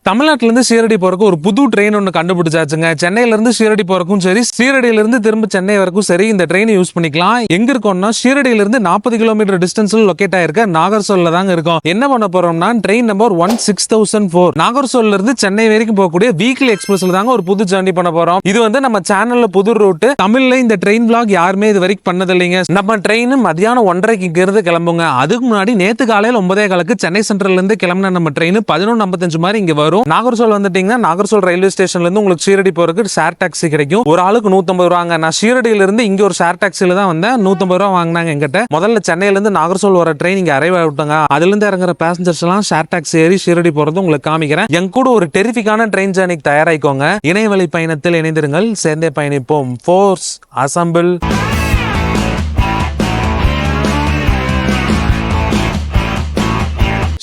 தமிழ்நாட்டுல இருந்து ஷீரடி போறதுக்கு ஒரு புது ட்ரெயின் ஒன்று கண்டுபிடிச்சாச்சுங்க. சென்னையில இருந்து ஷீரடி போறக்கும் சரி, ஷீரடியில இருந்து திரும்ப சென்னை வரைக்கும் சரி, இந்த ட்ரெயின் யூஸ் பண்ணிக்கலாம். எங்க இருக்கோம்னா ஷீரடியில இருந்து 40 கிலோமீட்டர் டிஸ்டன்ஸ்ல லொகேட் ஆயிருக்க நாகர்சோல்ல தாங்க இருக்கும். என்ன பண்ண போறோம்னா ட்ரெயின் நம்பர் 16004 நாகர்சோல்ல இருந்து சென்னை வரைக்கும் போகக்கூடிய வீக்லி எக்ஸ்பிரஸ்ல தாங்க ஒரு புது ஜர்னி பண்ண போறோம். இது வந்து நம்ம சேனல்ல புது ரூட். தமிழ்ல இந்த ட்ரெயின் விளாக் யாருமே இது வரைக்கும் பண்ணது இல்லைங்க. நம்ம ட்ரெயின் மதியானம் 1:30 இங்க இருந்து கிளம்புங்க. அதுக்கு முன்னாடி நேத்து காலையில 9:15 சென்னை சென்ட்ரல்ல இருந்து கிளம்பின நம்ம ட்ரெயின் 11:55 மாதிரி இங்க வரும். நாகர்சோல் வந்துட்டீங்கன்னா நாகர்சோல் ரயில்வே ஸ்டேஷன்ல இருந்து உங்களுக்கு ஷீரடி போறதுக்கு ஷேர் டாக்ஸி கிடைக்கும். ஒரு ஆளுக்கு 150 ரூபாங்க. நான் ஷீரடியில இருந்து இங்க ஒரு ஷேர் டாக்ஸில தான் வந்தேன். 150 ரூபா வாங்கினாங்க எங்கிட்ட. முதல்ல சென்னையில இருந்து நாகர்சோல் வர ட்ரெயின் இங்க அரைவ் ஆகிட்டாங்க. அதுல இருந்து இறங்குற பேசஞ்சர்ஸ் எல்லாம் ஷேர் டாக்ஸி ஏறி ஷீரடி போறது உங்களுக்கு காமிக்கிறேன். என் கூட ஒரு டெரிஃபிக்கான ட்ரெயின் ஜர்னிக்கு தயாராயிக்கோங்க. இணையவழி பயணத்தில் இணைந்திருங்கள். சேர்ந்தே பயணிப்போம். Force assemble.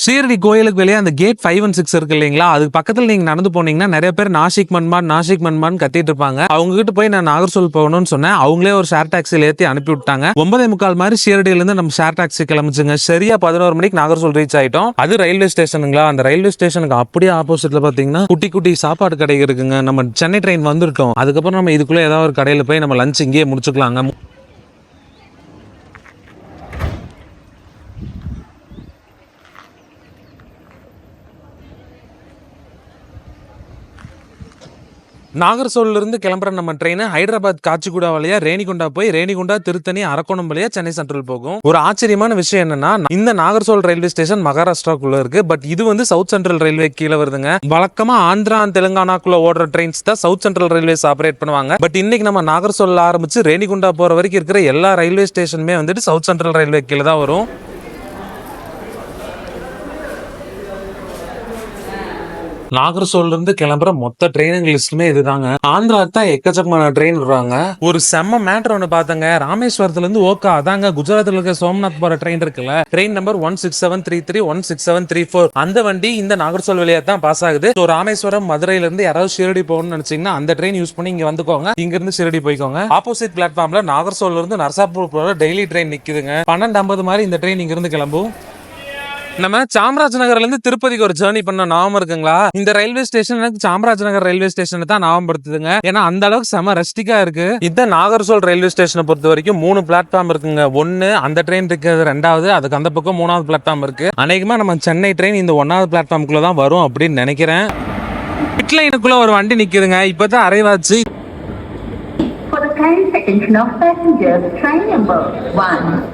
ஷீரடி கோயிலுக்கு வெளியே அந்த கேட் 5 and 6 இருக்கு இல்லைங்களா, அதுக்கு பக்கத்துல நீங்க நடந்து போனீங்கன்னா நிறைய பேர் நாசிக் மன்மான் கத்திட்டு இருப்பாங்க. அவங்க கிட்ட போய் நான் நாகர்சோல் போகணும்னு சொன்னேன். அவங்களே ஒரு ஷேர் டாக்ஸில ஏற்றி அனுப்பி விட்டாங்க. 9:45 மாதிரி ஷீரடியில இருந்து நம்ம ஷேர் டாக்ஸி கிளம்பிச்சுங்க. சரியா 11 மணிக்கு நாகர்சோல் ரீச் ஆயிட்டோம். அது ரயில்வே ஸ்டேஷனுங்களா. அந்த ரயில்வே ஸ்டேஷனுக்கு அப்படியே ஆப்போசிட்ல பாத்தீங்கன்னா குட்டி குட்டி சாப்பாடு கடை இருக்குங்க. நம்ம சென்னை ட்ரெயின் வந்துட்டோம். அதுக்கப்புறம் நம்ம இதுக்குள்ள ஏதாவது ஒரு கடையில போய் நம்ம லஞ்ச் இங்கேயே முடிச்சுக்கலாங்க. நாகர்சோல்ல இருந்து கிளம்புற நம்ம ட்ரெயின் ஹைதராபாத் காச்சிகுடா வழியா ரேணிகுண்டா போய் ரேணிகுண்டா திருத்தணி அரக்கோணம் வழியா சென்னை சென்ட்ரல் போகும். ஒரு ஆச்சரியமான விஷயம் என்னன்னா, இந்த நாகர்சோல் ரயில்வே ஸ்டேஷன் மகாராஷ்டிராக்குள்ள இருக்கு. பட் இது வந்து சவுத் சென்ட்ரல் ரயில்வே கீழே வருதுங்க. வழக்கமா ஆந்திரா தெலுங்கானாக்குள்ள ஓடுற ட்ரெயின்ஸ் தான் சவுத் சென்ட்ரல் ரயில்வேஸ் ஆபரேட் பண்ணுவாங்க. பட் இன்னைக்கு நம்ம நாகர்சோல்ல ஆரம்பிச்சு ரேணிகுண்டா போற வரைக்கும் இருக்கிற எல்லா ரயில்வே ஸ்டேஷனுமே வந்துட்டு சவுத் சென்ட்ரல் ரயில்வே கீழே தான் வரும். நாகர்சோல்ல இருந்து கிளம்புற மொத்த ட்ரெயினிங் லிஸ்ட்டுமே இதுதாங்க. ஆந்திரா தான் எக்கச்சக்கமான ட்ரெயின் விடுறாங்க. ஒரு செம்ம மேட்டர் ஒன்று பார்த்தங்க. ராமேஸ்வரத்துல இருந்து ஓகா அதாங்க குஜராத்ல இருக்க சோம்நாத் போற ட்ரெயின் இருக்குல்ல, ட்ரெயின் நம்பர் 16733 16734 அந்த வண்டி இந்த நாகர்சோல் வழியா தான் பாஸ் ஆகுது. ஸோ ராமேஸ்வரம் மதுரையில இருந்து யாராவது ஷீரடி போகணும்னு நினைச்சீங்கன்னா அந்த ட்ரெயின் யூஸ் பண்ணி இங்க வந்துக்கோங்க. இங்க இருந்து ஷீரடி போய்க்கோங்க. ஆப்போசிட் பிளாட்ஃபார்ம்ல நாகர்சோல்ல இருந்து நரசாப்பூர் போற டெய்லி ட்ரெயின் நிக்குதுங்க. 12:50 மாதிரி இந்த ட்ரெயின் இங்க இருந்து கிளம்பும். நம்ம சாம்ராஜ் நகர்ல இருந்து திருப்பதிக்கு ஒரு ஜேர்னி பண்ண ஞாபகம் இருக்குங்களா? இந்த ரயில்வே ஸ்டேஷன் எனக்கு சாம்ராஜ் நகர் ரயில்வே ஸ்டேஷன் தான் ஞாபகப்படுத்துதுங்க. ஏன்னா அந்த அளவுக்கு செம ரெஸ்டிக்கா இருக்கு. இந்த நாகர்சோல் ரயில்வே ஸ்டேஷனை பொறுத்த வரைக்கும் 3 பிளாட்ஃபார்ம் இருக்குங்க. ஒன்னு அந்த ட்ரெயின் இருக்கிறது, 2வது அதுக்கு அந்த பக்கம் 3வது பிளாட்ஃபார்ம் இருக்கு. அநேகமா நம்ம சென்னை ட்ரெயின் இந்த 1வது பிளாட்ஃபார்முக்குள்ள தான் வரும் அப்படின்னு நினைக்கிறேன். பிட் லைனுக்குள்ள ஒரு வண்டி நிக்குதுங்க. இப்பதான் அரைவாச்சு. For the kind attention of passengers, train number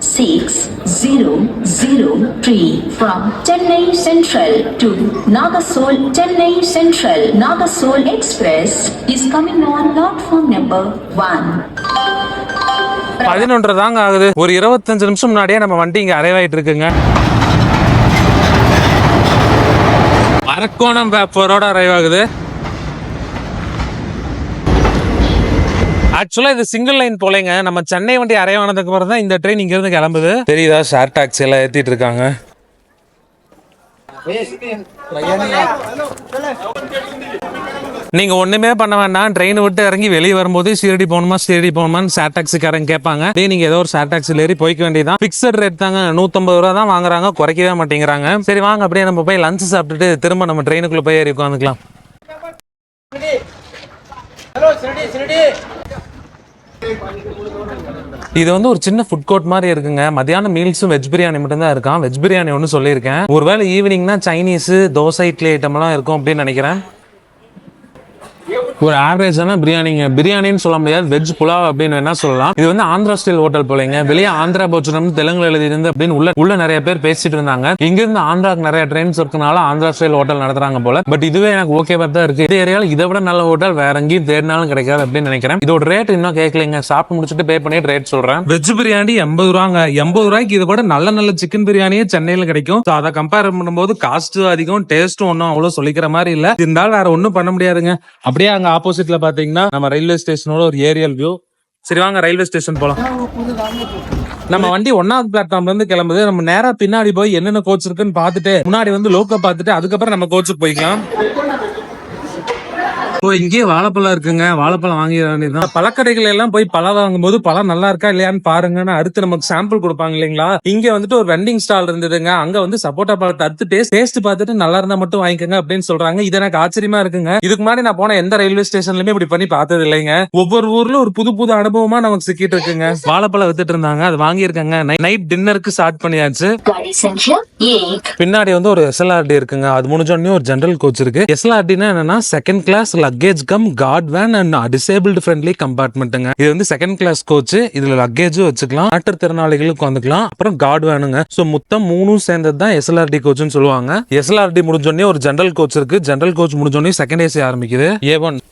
1603 from Chennai Central to Nagasol, Chennai Central, Nagasol Express is coming on platform number 1. 11 தாங்க ஆகுது. ஒரு 25 நிமிஷம் முன்னாடியே நம்ம வண்டி இங்க அரைவாயிட்டு இருக்குங்க. அரக்கோணம் வேப்பரோட அரைவ் ஆகுது. ஆக்சுவலா இது சிங்கிள் லைன் போலேங்க. நம்ம சென்னை வண்டி அரைவானதுக்கு அப்புறம் தான் இந்த ட்ரெயின் இங்க இருந்து கிளம்புது. தெரியுதா? ஷேர் டாக்ஸி எல்லாம் ஏத்திட்டு இருக்காங்க. நீங்க ஒண்ணுமே பண்ண வேண்டாம். ட்ரெயின் விட்டு இறங்கி வெளியே வரும்போது ஷீரடி போகணுமான்னு ஷேர் டாக்ஸிக்காரங்க கேட்பாங்க. நீங்க ஏதோ ஒரு ஷேர் டாக்ஸில ஏறி போய்க்க வேண்டியதான். பிக்சட் ரேட் தாங்க. 150 ரூபா தான் வாங்குறாங்க, குறைக்கவே மாட்டேங்கிறாங்க. சரி வாங்க அப்படியே நம்ம போய் லஞ்ச் சாப்பிட்டுட்டு திரும்ப நம்ம ட்ரெயினுக்குள்ள போய் ஏறி உட்காந்துக்கலாம். இது வந்து ஒரு சின்ன ஃபுட் கோர்ட் மாதிரி இருக்குங்க. மதியான மீல்ஸும் வெஜ் பிரியாணி மட்டும் தான் இருக்கான். வெஜ் பிரியாணி ஒன்று சொல்லியிருக்கேன். ஒருவேளை ஈவினிங்னா சைனீஸ் தோசை இட்லி ஐட்டம் எல்லாம் இருக்கும் அப்படின்னு நினைக்கிறேன். ஒரு ஆவரேஜான பிரியாணின்னு சொல்ல முடியாது, வெஜ் புலாவ் அப்படின்னு வேணா சொல்லலாம். இது வந்து ஆந்திரா ஸ்டைல் ஹோட்டல் போலங்க. வெளியே ஆந்திரா போச்சனம் தெலுங்குல எழுதி இருந்து அப்படின்னு உள்ள நிறைய பேர் பேசிட்டு இருந்தாங்க. இங்க இருந்து ஆந்திராக்கு நிறைய ட்ரெயின்ஸ் இருக்கனால ஆந்திரா ஸ்டைல் ஹோட்டல் நடத்துறாங்க போல. பட் இதுவே எனக்கு ஓகேவா தான் இருக்கு. இந்த ஏரியால இதை விட நல்ல ஹோட்டல் வேற எங்கேயும் தேடினாலும் கிடைக்காது அப்படின்னு நினைக்கிறேன். இதோட ரேட் இன்னும் கேட்கலங்க. சாப்பிட்டு முடிச்சுட்டு பே பண்ணிட்டு ரேட் சொல்றேன். வெஜ் பிரியாணி 80 ரூபாங்க. 80 ரூபாய்க்கு இது கூட நல்ல சிக்கன் பிரியாணியே சென்னையில கிடைக்கும். அதை கம்பேர் பண்ணும்போது காஸ்ட் அதிகம், டேஸ்ட்டும் ஒன்னும் அவ்வளவு சொல்லிக்கிற மாதிரி இல்ல. இருந்தாலும் வேற ஒன்னும் பண்ண முடியாதுங்க. அப்படியே அங்க ஆப்போசிட்ல பாத்தீங்கன்னா நம்ம ரயில்வே ஸ்டேஷனோட ஒரு ஏரியல் வியூ. சரி வாங்க ரயில்வே ஸ்டேஷன் போலாம். நம்ம வண்டி 1வது பிளாட்ஃபார்ம்ல இருந்து கிளம்புது. நம்ம நேரா பின்னாடி போய் என்னென்ன கோச் இருக்குன்னு பாத்துட்டு முன்னாடி வந்து லோக்கல் பாத்துட்டு அதுக்கப்புறம் நம்ம கோச்சுக்கு போய்க்கலாம். இப்போ இங்கேயே வாழைப்பழம் இருக்குங்க, வாழைப்பழம் வாங்கி வேண்டியதுதான். பழக்கடைகள் எல்லாம் போய் பழம் வாங்கும்போது பழம் நல்லா இருக்கா இல்லையான்னு பாருங்கன்னு அடுத்து நமக்கு சாம்பிள் கொடுப்பாங்க இல்லைங்களா. இங்க வந்துட்டு ஒரு வெண்டிங் ஸ்டால் இருந்ததுங்க, அங்க வந்து சப்போட்டா பழத்தை அறுத்து டேஸ்ட் பார்த்துட்டு நல்லா இருந்தா மட்டும் வாங்கிக்கோங்க அப்படின்னு சொல்றாங்க. இது எனக்கு ஆச்சரியமா இருக்குங்க. இதுக்கு முன்னாடி நான் போன எந்த ரயில்வே ஸ்டேஷன்லயுமே இப்படி பண்ணி பார்த்தது இல்லைங்க. ஒவ்வொரு ஊர்ல ஒரு புது புது அனுபவமா நமக்கு சிக்கிட்டு இருக்குங்க. வாழைப்பழம் வித்துட்டு இருந்தாங்க, அது வாங்கியிருக்காங்க. நைட் டின்னருக்கு ஸ்டார்ட் பண்ணியாச்சு. பின்னாடி வந்து ஒரு SLRD இருக்குங்க, அது முடிஞ்சோடனே ஒரு ஜெனரல் கோச் இருக்கு. SLRDனா என்னன்னா second class luggage cum guard van and disabled friendly கம்பார்ட்மெண்ட்டுங்க. இது வந்து செகண்ட் கிளாஸ் கோச், இதுல லக்கேஜும் வச்சுக்கலாம், மாற்றுத்திறனாளிகளுக்கு வந்துக்கலாம், அப்புறம் கார்டு வேனுங்க. சோ மொத்தம் 3 சேர்ந்தது தான் SLRD கோச்னு சொல்லுவாங்க. SLRD முடிஞ்சோடனே ஒரு ஜெனரல் கோச் இருக்கு, ஜெனரல் கோச் முடிஞ்சோடனே செகண்ட் ஏசி ஆரம்பிக்குது. A1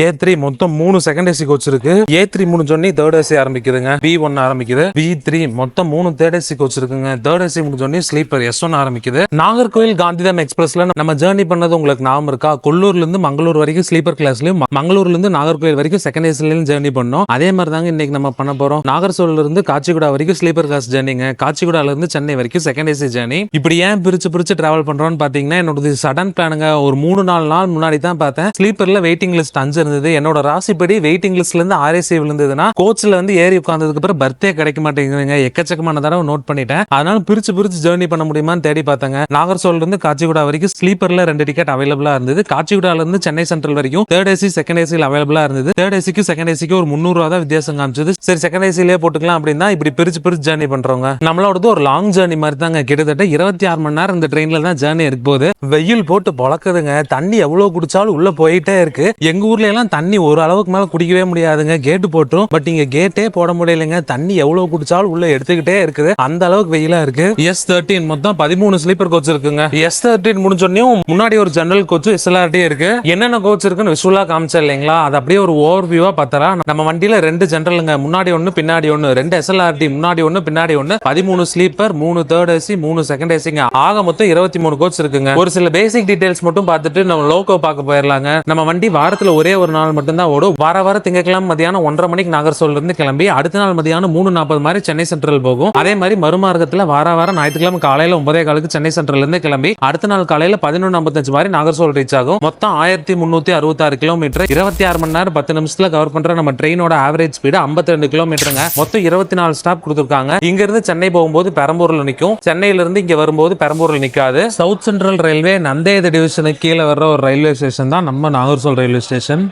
A3 மொத்தம் 3 செகண்ட் ஏசி கோச் இருக்கு. A3 முடிஞ்சோடனே தேர்ட் ஏசி ஆரம்பிக்குதுங்க. B1 ஆரம்பிக்குது. B3 மொத்தம் 3 தேர்ட் ஏசி கோச் இருக்குங்க. தேர்ட் ஏசி முடிஞ்சோடனே ஸ்லீப்பர் S1 ஆரம்பிக்குது. நாகர்கோவில் காந்திதாம் எக்ஸ்பிரஸ்ல நம்ம ஜேர்னி பண்ணது உங்களுக்கு ஞாபகம் இருக்கா? கொல்லூர்ல இருந்து மங்களூர் வரைக்கும் ஸ்லீப்பர் கிளாஸ்லயும், மங்களூர்ல இருந்து நாகர்கோவில் வரைக்கும் செகண்ட் ஏசிலையும் ஜேர்னி பண்ணோம். அதே மாதிரி தாங்க இன்னைக்கு நம்ம பண்ண போறோம். நாகர்கோவில்ல இருந்து காச்சிகுடா வரைக்கும் ஸ்லீப்பர் கிளாஸ் ஜேர்னிங்க, காச்சிகுடால இருந்து சென்னை வரைக்கும் செகண்ட் ஏசி ஜேர்னி. இப்படி ஏன் பிரிச்சு டிராவல் பண்றோம்னு பாத்தீங்கன்னா என்னோட சடன் பிளானுங்க. ஒரு 3-4 நாள் முன்னாடி தான் பார்த்தேன் ஸ்லீப்பர்ல வெயிட்டிங் லிஸ்ட் 5 இருந்தது. என்னோட ராசிப்படி வெயிட்டிங் லிஸ்ட்ல இருந்து RAC விழுந்ததுன்னா கோச்ல வந்து ஏறி உட்கார்ந்ததுக்கு அப்புறம் பர்த்டே கிடைக்க மாட்டேங்குதுங்க. எக்கச்சக்கமான தடவை நோட் பண்ணிட்டேன். அதனால பிரிச்சு ஜேர்னி பண்ண முடியுமான்னு தேடி பார்த்தாங்க. நாகர்கோவில்ல இருந்து காச்சிகுடா வரைக்கும் ஸ்லீப்பர்ல 2 டிக்கெட் அவைலபிளா இருந்தது. காச்சிகுடால இருந்து சென்னை சென்ட்ரல் வரைக்கும் தேர்ட் ஏசி செகண்ட் ஏசில அவைலபிளா இருந்தது. தேர்ட் ஏசிக்கு செகண்ட் ஏசிக்கு ஒரு 300 ரூபா தான் வித்தியாசம் காமிச்சது. சரி செகண்ட் ஏசிலேயே போட்டுக்கலாம் அப்படின்னா இப்படி பிரிச்சு ஜேர்னி பண்றவங்க. நம்மளோடது ஒரு லாங் ஜேர்னி மாதிரி தாங்க. கிட்டத்தட்ட 26 மணி நேரம் இந்த ட்ரெயின்ல தான் ஜேர்னி இருக்கு போது. வெயில் போட்டு பொழக்குதுங்க. தண்ணி எவ்வளவு குடிச்சாலும் உள்ள போயிட்டே இருக்கு. எங்க ஊர்ல எல்லாம் தண்ணி ஒரு அளவுக்கு மேல குடிக்கவே முடியாதுங்க, கேட்டு போட்டுரும். பட் இங்க கேட்டே போட முடியலைங்க. தண்ணி எவ்வளவு குடிச்சாலும் உள்ள எடுத்துக்கிட்டே இருக்குது, அந்த அளவுக்கு வெயிலா இருக்கு. S13 மொத்தம் 13 ஸ்லீப்பர் கோச் இருக்குங்க. S13 முடிஞ்சோடனே முன்னாடி ஒரு ஜெனரல் கோச் SLRD இருக்கு. என்னென்ன கோச் இருக்குன்னு விஷுவலா காமிச்சா இல்லைங்களா, அது அப்படியே ஒரு ஓவர் வியூவா பார்த்தா நம்ம வண்டியில 2 ஜெனரலுங்க, முன்னாடி ஒன்னு பின்னாடி ஒன்னு, 2 SLRD முன்னாடி ஒன்னு பின்னாடி ஒன்னு, 13 ஸ்லீப்பர், 3 தேர்ட் ஏசி, 3 செகண்ட் ஏசிங்க. ஆக மொத்தம் 23 கோச் இருக்குங்க. ஒரு சில பேசிக் டீடைல்ஸ் மட்டும் பார்த்துட்டு நம்ம லோகோ பார்க்க போயிடலாங்க. நம்ம வண்டி வாரத்துல ஒரே ஒரு நாள் மட்டும் தான் ஓடும். வார திங்கட்கிழமை மதியானம் 1:30 மணிக்கு நாகர்கோவில்ல இருந்து கிளம்பி அடுத்த நாள் மதியானம் 3:40 மாதிரி சென்னை சென்ட்ரல் போகும். அதே மாதிரி மறுமார்க்கத்துல வாரம் ஞாயிற்றுக்கிழமை காலையில 9:15 சென்னை சென்ட்ரல் இருந்து கிளம்பி அடுத்த நாள் காலையில 11:55 மாதிரி நாகர்கோவில் ரீச் ஆகும். மொத்தம் 1366 கிலோமீட்டர், 26 மணி நேரம் 10 நிமிஷத்துல கவர் பண்ற நம்ம ட்ரெயினோட ஆவரேஜ் ஸ்பீடு 52 கிலோமீட்டருங்க. மொத்தம் 24 ஸ்டாப் கொடுத்திருக்காங்க. இங்க இருந்து சென்னை போகும்போது பெரம்பூர்ல நிக்கும், சென்னையில இருந்து இங்க வரும்போது பெரம்பூர்ல நிக்காது. சவுத் சென்ட்ரல் ரயில்வே நந்தேத டிவிஷனுக்கு கீழே வர்ற ஒரு ரயில்வே ஸ்டேஷன் தான் நம்ம நாகர்கோவில் ரயில்வே ஸ்டேஷன்.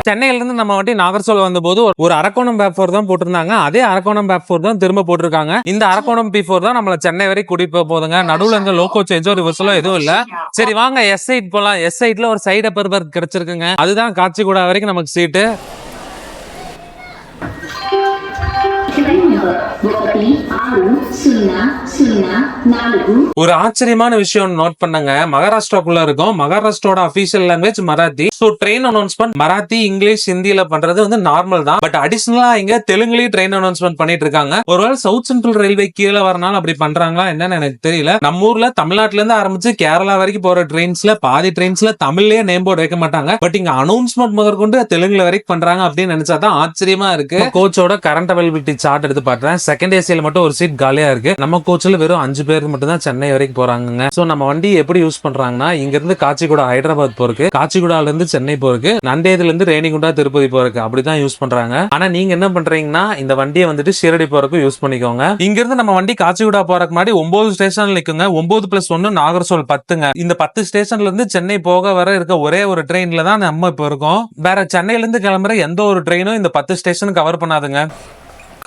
சென்னையில இருந்து நம்ம வண்டி நாகர்கோவில் வந்தபோது ஒரு அரக்கோணம் பேப்4 தான் போட்டிருந்தாங்க. அதே அரக்கோணம் பேப்4 தான் திரும்ப போட்டிருக்காங்க. இந்த அரக்கோணம் P4 தான் நம்மள சென்னை வரை கூட்டிட்டு போகுதுங்க. நடுவுல இந்த லோகோ சேஞ்சோ ரிவர்சலோ எதுவும் இல்ல. சரி வாங்க S8 போலாம். S8ல ஒரு சைடு அப்பர் பர்த் கிடைச்சிருக்குங்க. அதுதான் காச்சிகுடா வரைக்கும் நமக்கு சீட்டு. ஒரு ஆச்சரியமான விஷயம் நோட் பண்ணுங்க. மகாராஷ்டிராக்குள்ள இருக்கும். மகாராஷ்டிரோட official language Marathi. So train announcement Marathi, English, ஹிந்தியில பண்றது வந்து நார்மல் தான். பட் அடிஷனலா இங்க தெலுங்குலயும் ட்ரெயின் அனௌன்ஸ்மெண்ட் பண்ணிட்டு இருக்காங்க. ஒருவேளை சவுத் சென்ட்ரல் ரயில்வே கீழே வரனால அப்படி பண்றாங்களா என்னன்னு எனக்கு தெரியல. நம்ம ஊர்ல தமிழ்நாட்டுல இருந்து ஆரம்பிச்சு கேரளா வரைக்கும் போற ட்ரெயின்ஸ்ல பாதி ட்ரெயின்ஸ்ல தமிழ்லயே நேம் போர்டு வைக்க மாட்டாங்க. பட் இங்க அனௌன்ஸ்மெண்ட் முதற்கொண்டு தெலுங்குல வரைக்கும் பண்றாங்க அப்படின்னு நினைச்சாதான் ஆச்சரியமா இருக்கு. கோச்சோட கரண்ட் அவைலபிலிட்டி சார்ட் எடுத்து பாக்குறேன். செகண்ட் ஏசியில மட்டும் ஒரு சீட் காலியா இருக்கு. நம்ம கோச்ல வெறும் 5 பேர் மட்டும் தான் சென்னை வரைக்கும் போறாங்க. சோ நம்ம வண்டி எப்படி யூஸ் பண்றாங்கன்னா, இங்க இருந்து காச்சிகுடா ஹைதராபாத் போறதுக்கு, காச்சிகுடால இருந்து சென்னை போறதுக்கு, நந்தேதுல இருந்து ரேணிகுண்டா திருப்பதி போறதுக்கு அப்படிதான் யூஸ் பண்றாங்க. ஆனா நீங்க என்ன பண்றீங்கன்னா இந்த வண்டியை வந்துட்டு ஷீரடி போறதுக்கு யூஸ் பண்ணிக்கோங்க. இங்க இருந்து நம்ம வண்டி காச்சிகுடா போறதுக்கு முன்னாடி 9 ஸ்டேஷன்ல நிக்குங்க. 9+1 நாகர்கோவில் 10ங்க. இந்த 10 ஸ்டேஷன்ல இருந்து சென்னை போக வர இருக்க ஒரே ஒரு ட்ரெயின்ல தான் நம்ம இப்ப இருக்கோம். வேற சென்னையில இருந்து கிளம்புற எந்த ஒரு ட்ரெயினும் இந்த 10 ஸ்டேஷன் கவர் பண்ணாதுங்க.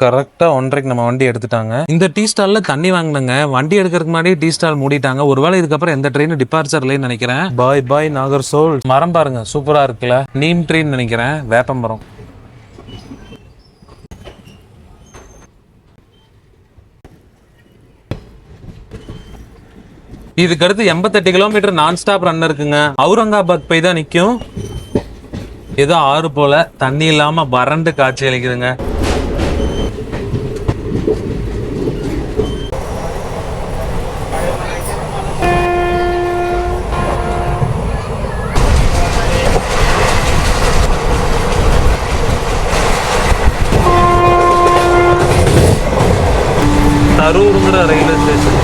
கரெக்டா 1:30 நம்ம வண்டி எடுத்துட்டாங்க. இந்த டீ ஸ்டால்ல தண்ணி வாங்கினங்க. வண்டி எடுக்கிறதுக்கு முன்னாடி டீ ஸ்டால் மூடிட்டாங்க. ஒருவேளை இதுக்கப்புறம் எந்த ட்ரெயின் டிபார்ச்சர்லன்னு நினைக்கிறேன். பாய் நாகர்கோவில். மரம் பாருங்க சூப்பரா இருக்குல்ல, நீம் ட்ரெயின் நினைக்கிறேன், வேப்பமரம். இதுக்கு அடுத்து 88 கிலோமீட்டர் நான் ஸ்டாப் ரன் இருக்குங்க. அவுரங்காபாத் போய் தான் நிக்கும். ஏதோ ஆறு போல தண்ணி இல்லாம வறண்டு காட்சி அளிக்குதுங்க. கரூருங்கிற ரயில்வே ஸ்டேஷன்.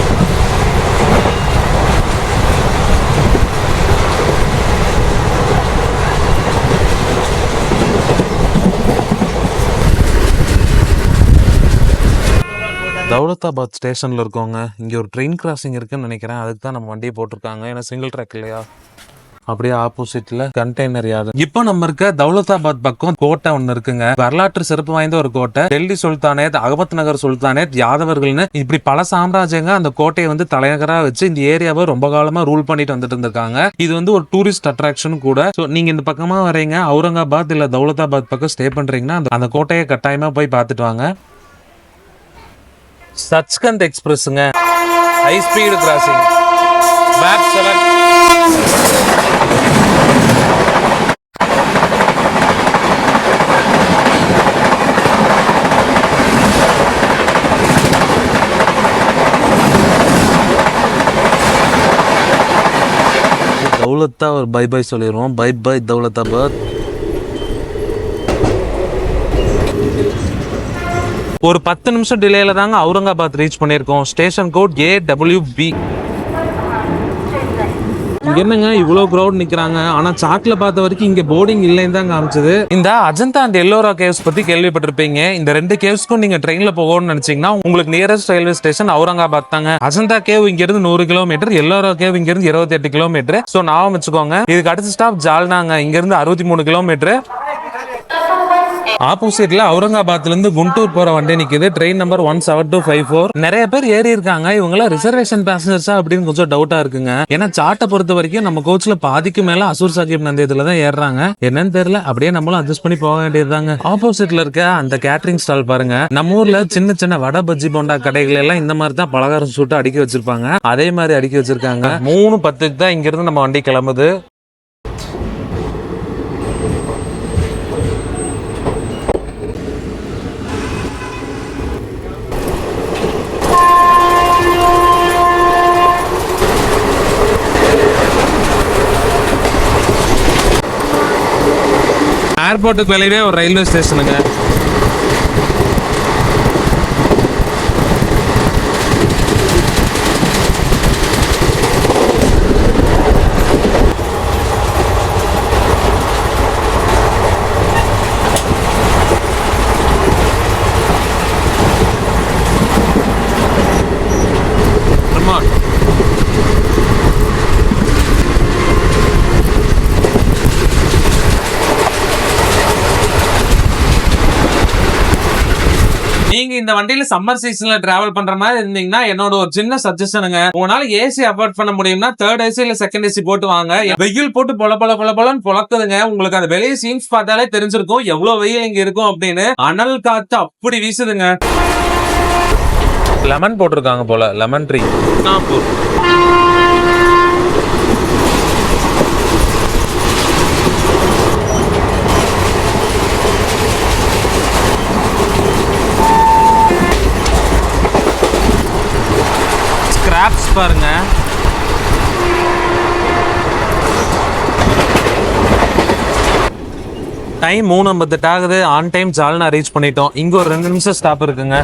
தௌலதாபாத் ஸ்டேஷன்ல இருக்கோங்க. இங்க ஒரு ட்ரெயின் கிராசிங் இருக்குன்னு நினைக்கிறேன். அதுக்கு தான் நம்ம வண்டியை போட்டிருக்காங்க. ஏன்னா சிங்கிள் ட்ராக் இல்லையா. அப்படியே ஆப்போசிட்ல கண்டெய்னர் யார்டு. இப்போ நம்ம இருக்க தௌலதாபாத் பக்கம் கோட்டை ஒண்ணு இருக்குங்க. வரலாற்று சிறப்பு வாய்ந்த ஒரு கோட்டை. டெல்லி சுல்தானேத், அகமத் நகர் சுல்தானேத், யாதவர்கள்னு இப்படி பல சாம்ராஜ்யங்க அந்த கோட்டையை வந்து தலைநகரா வச்சு இந்த ஏரியாவை ரொம்ப காலமா ரூல் பண்ணிட்டு வந்துட்டு இருந்திருக்காங்க. இது வந்து ஒரு டூரிஸ்ட் அட்ராக்ஷன் கூட. சோ நீங்க இந்த பக்கமா வரீங்க, அவுரங்காபாத் இல்ல தௌலதாபாத் பக்கம் ஸ்டே பண்றீங்கன்னா அந்த கோட்டையை கட்டாயமா போய் பார்த்துட்டு வாங்க. சச்கந்த் எக்ஸ்பிரஸ்ங்க, ஹை ஸ்பீடு கிராசிங், பேக் செலக்ட். தௌலத்தா ஒரு பை பை சொல்லிடுவோம். Bye bye Daulatabad. ஒரு 10 நிமிஷம் டிலேல தாங்க அவுரங்காபாத் ரீச் பண்ணியிருக்கோம். Station code AWB. என்னங்க இவ்வளவு கிரௌட் நிக்கிறாங்க. ஆனா சாட்ல பார்த்த வரைக்கும் இங்க போர்டிங் இல்லைன்னு தான் காமிச்சது. இந்த அஜந்தா அண்ட் எல்லோரா கேவ்ஸ் பத்தி கேள்விப்பட்டிருப்பீங்க. இந்த 2 கேவ்ஸ்க்கும் நீங்க ட்ரெயின்ல போகணும்னு நினைச்சீங்கன்னா உங்களுக்கு நியரஸ்ட் ரயில்வே ஸ்டேஷன் அவுரங்காபாத் தாங்க. அஜந்தா கேவ் இங்க இருந்து 100 கிலோமீட்டர், எல்லோரா கேவ் இங்க இருந்து 28 கிலோமீட்டர். சோ ஞாபகம் வச்சுக்கோங்க. இதுக்கு அடுத்த ஸ்டாப் ஜால்னாங்க. இங்க இருந்து 63 கிலோமீட்டர். ஆப்போசிட்ல அவுரங்காபாத்ல இருந்து குண்டூர் போற வண்டி நிக்குது. Train number 17254. நிறைய பேர் ஏறி இருக்காங்க. இவங்க ரிசர்வேஷன் பேசஞ்சர்ஸா அப்படின்னு கொஞ்சம் டவுட்டா இருக்குங்க. ஏன்னா சாட்டை பொறுத்த வரைக்கும் நம்ம கோச்ல பாதிக்கு மேல அசூர் சாஹிப் நந்தியத்துல தான் ஏறாங்க. என்னன்னு தெரியல, அப்படியே நம்மளும் அட்ஜஸ்ட் பண்ணி போக வேண்டியதுதாங்க. ஆப்போசிட்ல இருக்க அந்த கேட்டரிங் ஸ்டால் பாருங்க. நம்ம ஊர்ல சின்ன சின்ன வடை பஜ்ஜி போண்டா கடைகள் எல்லாம் இந்த மாதிரி தான் பலகாரம் சுட்டு அடுக்கி வச்சிருப்பாங்க. அதே மாதிரி அடுக்கி வச்சிருக்காங்க. 3:10க்கு தான் இங்க இருந்து நம்ம வண்டி கிளம்புது. ஏர்போர்ட்டுக்கு வெளியவே ஒரு ரயில்வே ஸ்டேஷனுங்க. நீங்க இந்த வண்டியில சம்மர் சீசன்ல டிராவல் பண்ற மாதிரி இருந்தீங்கன்னா என்னோட ஒரு சின்ன சஜஷனுங்க, உங்களால ஏசி அஃபோர்ட் பண்ண முடியும்னா 3rd ஏசி இல்ல 2nd ஏசி போட்டு வாங்க. வெயில் போட்டு பொலன்னு பொழக்குதுங்க. உங்களுக்கு அந்த வெளியே சீன்ஸ் பார்த்தாலே தெரிஞ்சிருக்கும் எவ்வளவு வெயில் இங்க இருக்கும் அப்படின்னு. அனல் காத்து அப்படி வீசுதுங்க. லெமன் போட்டிருக்காங்க போல, லெமன் ட்ரீ. ஸ்கிராப்ஸ் பாருங்க. டைம் 3:58 ஆகுது. ஆன் டைம் ஜால்னா ரீச் பண்ணிட்டோம். இங்க ஒரு 2 நிமிஷம் ஸ்டாப் இருக்குங்க.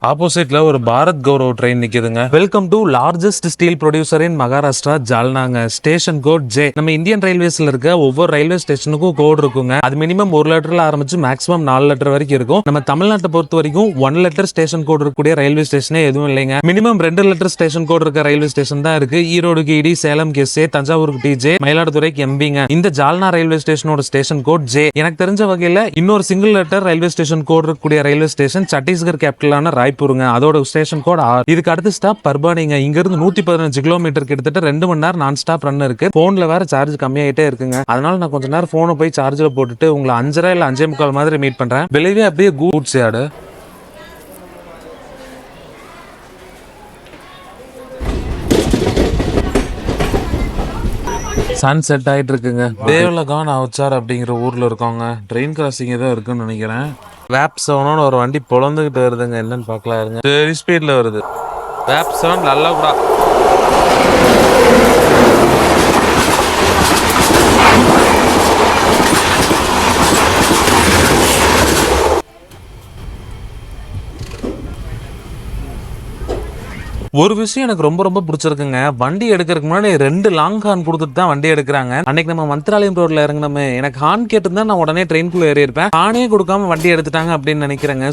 ஆப்போசிட்ல ஒரு பாரத் கௌரவ் ட்ரெயின் நிக்குதுங்க. Welcome to largest steel producer in Maharashtra, ஜால்னாங்க. Station code J. நம்ம இந்தியன் ரயில்வேஸ்ல இருக்க ஒவ்வொரு ரயில்வே ஸ்டேஷனுக்கும் கோட் இருக்குங்க. அது மினிமம் 1 லெட்டர்ல ஆரம்பிச்சு மேக்ஸிமம் 4 லெட்டர் வரைக்கும் இருக்கும். நம்ம தமிழ்நாட்டை பொறுத்த வரைக்கும் 1 லெட்டர் ஸ்டேஷன் கோட் இருக்கக்கூடிய ரயில்வே ஸ்டேஷனே எதுவும் இல்லைங்க. மினிமம் 2 லெட்டர் ஸ்டேஷன் கோட் இருக்க ரயில்வே ஸ்டேஷன் தான் இருக்கு. ஈரோடுக்கு இடி, சேலம் KSA, தஞ்சாவூருக்கு TJ, மயிலாடுதுறைக்கு MBங்க. இந்த ஜால்னா ரயில்வே ஸ்டேஷனோட ஸ்டேஷன் கோட் J. எனக்கு தெரிஞ்ச வகையில இன்னொரு single letter railway station code இருக்கக்கூடிய ரயில்வே ஸ்டேஷன் சத்தீஸ்கர் கேபிட்டலான ராய்ப்பூருங்க. அதோட ஸ்டேஷன் கோட் R. இதுக்கு அடுத்த ஸ்டாப் பர்பானிங்க. இங்க இருந்து 115 கிலோமீட்டர், கிட்டத்தட்ட 2 மணி நேரம் நான் ஸ்டாப் ரன் இருக்கு. போன்ல வேற சார்ஜ் கம்மியாயிட்டே இருக்குங்க. அதனால நான் கொஞ்ச நேரம் போனை போய் சார்ஜ்ல போட்டுட்டு உங்களை 5:30 இல்ல 5:45 மாதிரி மீட் பண்றேன். வெளியே அப்படியே கூட்ஸ் யார்டு. சன் செட் ஆயிட்டு இருக்குங்க. தேவலகான் அவச்சார் அப்படிங்கிற ஊர்ல இருக்கோங்க. ட்ரெயின் கிராசிங் ஏதோ இருக்குன்னு நினைக்கிறேன். வேப் 7 ஒரு வண்டி பொழந்துகிட்டு வருதுங்க. என்னன்னு பார்க்கலாம் இருங்க. சரி ஸ்பீட்ல வருது. வேப் 7 நல்லா கூட. ஒரு விஷயம் எனக்கு ரொம்ப ரொம்ப பிடிச்சிருக்குங்க. வண்டி எடுக்கிறதுக்கு முன்னாடி 2 லாங் ஹார்ன் கொடுத்துட்டு தான் வண்டி எடுக்கிறாங்க. அன்னைக்கு நம்ம மந்த்ராலயம் ரோட்ல இறங்கினோமே, எனக்கு ஹார்ன் கேட்டு தான் நான் உடனே ட்ரெயின்குள்ள ஏறி இருப்பேன். ஹார்னே கொடுக்காம வண்டி எடுத்துட்டாங்க அப்படின்னு நினைக்கிறேங்க.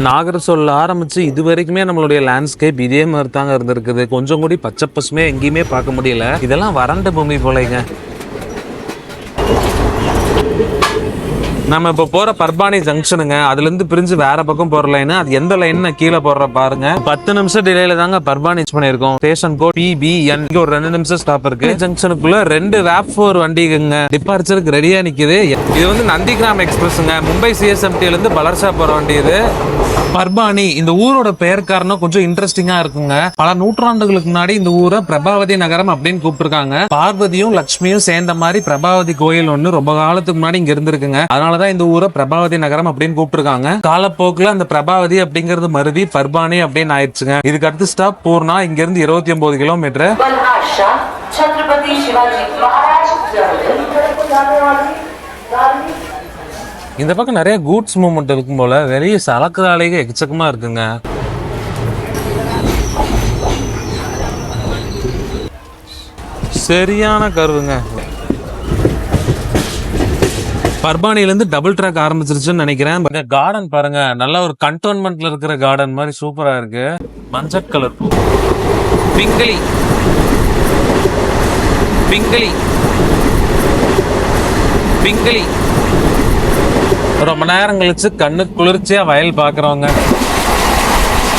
நாகர்சோல்ல ஆரம்பிச்சு இது வரைக்குமே நம்மளுடைய லேண்ட்ஸ்கேப் இதே மாதிரி தாங்க இருந்திருக்குது. கொஞ்சம் கூடி பச்சை பசுமே எங்கேயுமே பார்க்க முடியல. இதெல்லாம் வறண்ட பூமி போலைங்க. நம்ம இப்போ போற பர்பானி ஜங்ஷனுங்க, அதுல இருந்து பிரிஞ்சு வேற பக்கம் போற லைன். அது எந்த லைன் கீழே போடுற பாருங்க. 10 நிமிஷம் டிலேல தாங்க பர்பானி பண்ணிருக்கோம். Station code PBN. இங்க ஒரு 2 நிமிஷம் ஸ்டாப் இருக்கு. ஜங்ஷனுக்குள்ள 2 VAP4 வண்டிங்க டிபார்ச்சருக்கு ரெடியா நிக்குது. இது வந்து நந்திகிராம் எக்ஸ்பிரஸ்ங்க, மும்பை CSMT ல இருந்து பலர்ஷா போற வண்டி இது. பர்பானி இந்த ஊரோட பெயர் காரணம் கொஞ்சம் இன்ட்ரெஸ்டிங்கா இருக்குங்க. பல நூற்றாண்டுகளுக்கு முன்னாடி இந்த ஊரை பிரபாவதி நகரம் அப்படின்னு கூப்பிட்டுருக்காங்க. பார்வதியும் லட்சுமியும் சேர்ந்த மாதிரி பிரபாவதி கோயில் ஒண்ணு ரொம்ப காலத்துக்கு முன்னாடி இங்க இருந்திருக்குங்க. அதனாலதான் இந்த ஊரை பிரபாவதி நகரம் அப்படின்னு கூப்பிட்டுருக்காங்க. காலப்போக்குல அந்த பிரபாவதி அப்படிங்கிறது மருவி பர்பானி அப்படின்னு ஆயிடுச்சுங்க. இதுக்கு அடுத்த ஸ்டாப் பூர்ணா. இங்க இருந்து 29 கிலோமீட்டர். இந்த பக்கம் நிறைய கூட்ஸ் மூவ்மெண்ட் இருக்கும் போல. வெளிய சரக்கு ஆலைகள் எக்கச்சக்கமா இருக்குங்க. சரியான கருவுங்க. பர்பானியிலேருந்து டபுள் ட்ராக் ஆரம்பிச்சிருச்சுன்னு நினைக்கிறேன். கார்டன் பாருங்க, நல்ல ஒரு கண்டோன்மெண்ட்ல இருக்கிற கார்டன் மாதிரி சூப்பரா இருக்கு. மஞ்சள் கலர் பூ. பிங்களி பிங்களி பிங்களி. ரொம்ப நேரம் கழிச்சு கண்ணு குளிர்ச்சியா வயல் பாக்குறவங்க.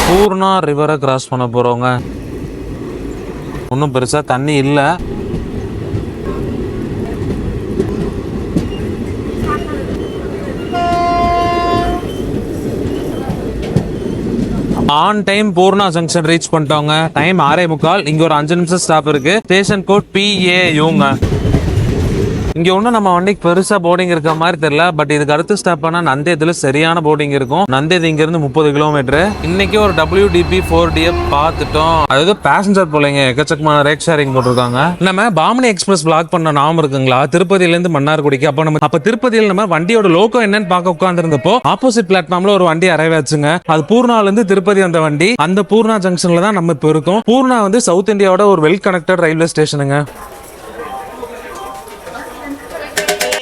பூர்ணா ரிவரை கிராஸ் பண்ண போறவங்க. ஒன்றும் பெருசா தண்ணி இல்லை. On time Purna junction reach பண்ணிட்டோங்க. டைம் 6:45. இங்க ஒரு 5 நிமிஷம் ஸ்டாப் இருக்கு. ஸ்டேஷன் கோட் PAUங்க. இங்க ஒன்றும் நம்ம வண்டிக்கு பெருசா போர்டிங் இருக்க மாதிரி தெரியல. பட் இதுக்கு அடுத்த ஸ்டாப் ஆனா நந்தேதுல சரியான போர்டிங் இருக்கும். நந்தேது இங்க இருந்து 30 கிலோமீட்டர். இன்னைக்கு ஒரு WDP 4DF பார்த்துட்டோம். அதாவது பேசஞ்சர் போலங்க, எக்கச்சக்கமான ரேட் ஷேரிங் போட்டிருக்காங்க. நம்ம பாமனி எக்ஸ்பிரஸ் பிளாக் பண்ண நாம இருக்குங்களா, திருப்பதியில இருந்து மன்னார்குடிக்கு. அப்ப திருப்பதியில் நம்ம வண்டியோட லோகோ என்னன்னு பார்க்க உட்கார்ந்துருந்தப்போ ஆப்போசிட் பிளாட்ஃபார்ம்ல ஒரு வண்டி அரைவ் ஆச்சுங்க. அது பூர்ணால இருந்து திருப்பதி வந்த வண்டி. அந்த பூர்ணா ஜங்ஷன்ல தான் நம்ம இப்ப இருக்கோம். பூர்ணா வந்து சவுத் இந்தியாவோட ஒரு வெல் கனெக்டட் ரயில்வே ஸ்டேஷனுங்க.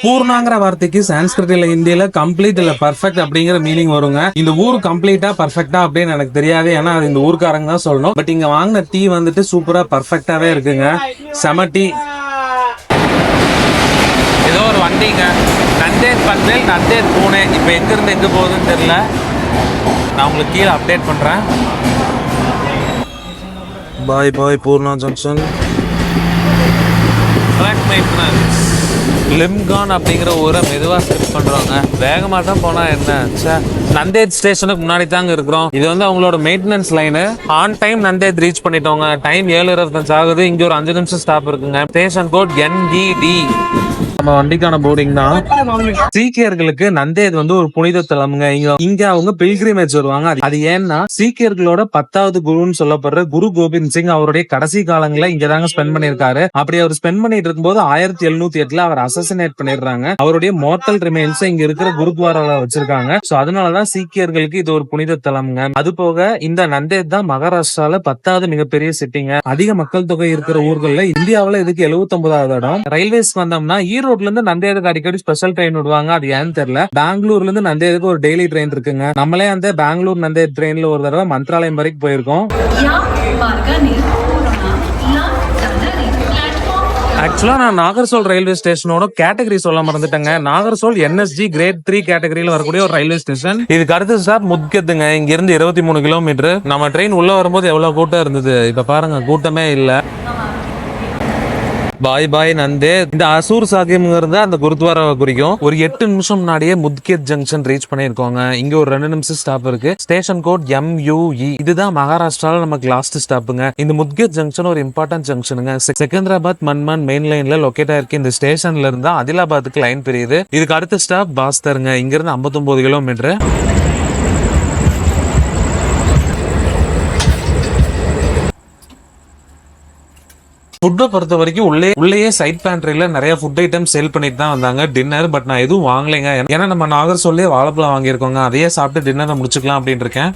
பூர்ணாங்கிற வார்த்தைக்கு சான்ஸ்கிரிட்ல இந்தியில கம்ப்ளீட் இல்ல பர்ஃபெக்ட் அப்படிங்கிற மீனிங் வருங்க. இந்த ஊர் கம்ப்ளீட்டா பர்ஃபெக்டா அப்படின்னு எனக்கு தெரியாது, ஏன்னா அது இந்த ஊர்க்காரங்க தான் சொல்லணும். பட் இங்க வாங்கின டீ வந்துட்டு சூப்பரா பர்ஃபெக்டாவே இருக்குங்க. செம டீ. ஏதோ ஒரு வண்டிங்க, நந்தேத் பன்வேல் நந்தேத் பூனே. இப்ப எங்க இருந்து எங்க போகுதுன்னு தெரியல. நான் உங்களுக்கு கீழே அப்டேட் பண்றேன். Bye bye Purna junction. Track maintenance. Limgaon அப்படிங்கிற ஊரை மெதுவா ஸ்கிப் பண்றாங்க. வேகமா தான் போனா என்ன. நந்தேத் ஸ்டேஷனுக்கு முன்னாடி தாங்க இருக்கிறோம். இது வந்து அவங்களோட maintenance line. On time Nanded reach பண்ணிட்டோங்க. டைம் 7:25 ஆகுது. இங்க ஒரு 5 நிமிஷம் ஸ்டாப் இருக்குங்க. Station code NED. நம்ம வண்டிக்கான போர்டிங் தான். சீக்கியர்களுக்கு நந்தேத் வந்து ஒரு புனித தலம்ங்க. இங்க அவங்க பில்கிரிமேஜ் வருவாங்க. அது ஏன்னா சீக்கியர்களோட 10வது குருன்னு சொல்லப்படுற குரு கோபிந்த் சிங் அவருடைய கடைசி காலங்களை இங்க தாங்க ஸ்பெண்ட் பண்ணிருக்காரு. அப்படி அவர் ஸ்பெண்ட் பண்ணிட்டு இருக்கும்போது 1708 அவர் அசசினேட் பண்ணிடுறாங்க. அவருடைய மோர்டல் ரிமைன்ஸ் இங்க இருக்கிற குருத்வாரால வச்சிருக்காங்க. சோ அதனாலதான் சீக்கியர்களுக்கு இது ஒரு புனித தலம்ங்க. அது போக இந்த நந்தேத் தான் மகாராஷ்டிரால 10வது மிகப்பெரிய சிட்டிங்க. அதிக மக்கள் தொகை இருக்கிற ஊர்கள்ல இந்தியாவில இதுக்கு 79வது இடம். ரயில்வேஸ் வந்தோம்னா ஈரோட்ல இருந்து நந்தேதுக்கு அடிக்கடி ஸ்பெஷல் ட்ரெயின் விடுவாங்க. அது ஏன்னு தெரியல. பெங்களூர்ல இருந்து நந்தேதுக்கு ஒரு டெய்லி ட்ரெயின் இருக்குங்க. நம்மளே அந்த பெங்களூர் நந்தேத் ட்ரெயின்ல ஒரு தடவை மந்த்ராலயம் வரைக்கும் போயிருக்கோம். ஆக்சுவலா நான் நாகர்சோல் ரயில்வே ஸ்டேஷனோட கேட்டகரி சொல்ல மறந்துட்டேங்க. நாகர்சோல் NSG கிரேட் 3 கேட்டகரியில வரக்கூடிய ஒரு ரயில்வே ஸ்டேஷன். இதுக்கு அடுத்த ஸ்டாப் முத்கத்துங்க. இங்க இருந்து 23 கிலோமீட்டர். நம்ம ட்ரெயின் உள்ள வரும்போது எவ்வளவு கூட்டம் இருந்தது, இப்ப பாருங்க கூட்டமே இல்ல. பாய் பாய் நந்தே. இந்த அசூர் சாகிம்ங்கிறது அந்த குருத்வாராவை குறிக்கும். ஒரு 8 நிமிஷம் முன்னாடியே முத்கேத் ஜங்ஷன் ரீச் பண்ணிருக்கோங்க. இங்க ஒரு 2 நிமிஷம் ஸ்டாப் இருக்கு. Station code MUE. இதுதான் மகாராஷ்டிரால நமக்கு லாஸ்ட் ஸ்டாப்புங்க. இந்த முத்கேத் ஜங்ஷன் ஒரு இம்பார்ட்டன்ட் ஜங்ஷனுங்க. செகந்திராபாத் மன்மான் மெயின் லைன்ல லொகேட் ஆயிருக்கு. இந்த ஸ்டேஷன்ல இருந்தா அதிலாபாத்துக்கு லைன் பிரியுது. இதுக்கு அடுத்த ஸ்டாப் பாஸ்தருங்க. இங்க இருந்து 59 கிலோமீட்டர். ஃபுட்டை பொறுத்த வரைக்கும் உள்ளேயே சைட் பேண்ட்ரியில நிறைய ஃபுட் ஐட்டம் சேல் பண்ணிட்டு தான் வந்தாங்க. டின்னர் பட் நான் எதுவும் வாங்கலைங்க. ஏன்னா நம்ம நாகர்சோல்லே வாழைப்பழம் வாங்கியிருக்கோங்க. அதையே சாப்பிட்டு டின்னரை முடிச்சுக்கலாம் அப்படின்னு இருக்கேன்.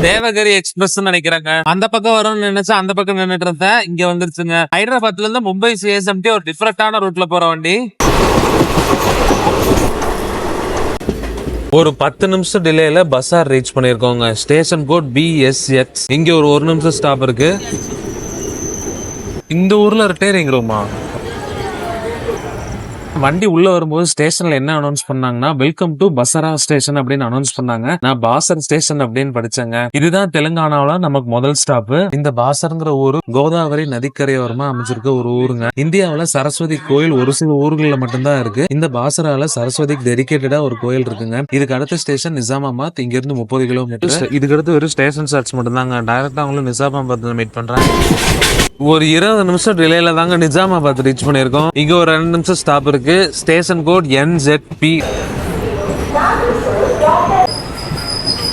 தேவகிரி எக்ஸ்பிரஸ் நினைக்கிறாங்க. அந்த பக்கம் வரும்னு நினைச்சா அந்த பக்கம் நின்னுட்டு இருந்தேன். இங்க வந்துருச்சுங்க. ஹைதராபாத்ல இருந்து மும்பை CSMT ஒரு டிஃபரெண்டான ரூட்ல போற வண்டி. ஒரு 10 நிமிஷம் டிலேல பஸார் ரீச் பண்ணிருக்கோங்க. Station code BSX. இங்க ஒரு நிமிஷம் ஸ்டாப் இருக்கு. இந்த ஊர்ல ரிட்டையரிங் ரூமா? வண்டி உள்ள வரும்போது ஸ்டேஷன்ல என்ன அனௌன்ஸ் பண்ணாங்கன்னா, வெல்கம் டு பசரா ஸ்டேஷன் அப்படின்னு அனௌன்ஸ் பண்ணாங்க. நான் பாசர் ஸ்டேஷன் அப்படின்னு படிச்சேங்க. இதுதான் தெலுங்கானாவில நமக்கு முதல் ஸ்டாப். இந்த பாசர்ங்கிற ஊரு கோதாவரி நதிக்கரையோரமா அமைச்சிருக்க ஒரு ஊருங்க. இந்தியாவில சரஸ்வதி கோயில் ஒரு சில ஊர்கள்ல மட்டும்தான் இருக்கு. இந்த பாசரால சரஸ்வதிக்கு டெடிகேட்டடா ஒரு கோயில் இருக்குங்க. இதுக்கு அடுத்த ஸ்டேஷன் நிசாமாபாத். இங்க இருந்து 30 கிலோமீட்டர். இதுக்கு அடுத்து வெறும் ஸ்டேஷன் சார்ஜ் மட்டும் தாங்க. டைரக்டா அவங்களும் நிசாமாபாத்ல மீட் பண்றேன். ஒரு 20 நிமிஷம் டிலேல தாங்க நிஜாமாபாத் ரீச் பண்ணிருக்கோம். இங்க ஒரு 2 நிமிஷம் ஸ்டாப் இருக்கு. Station code NZP.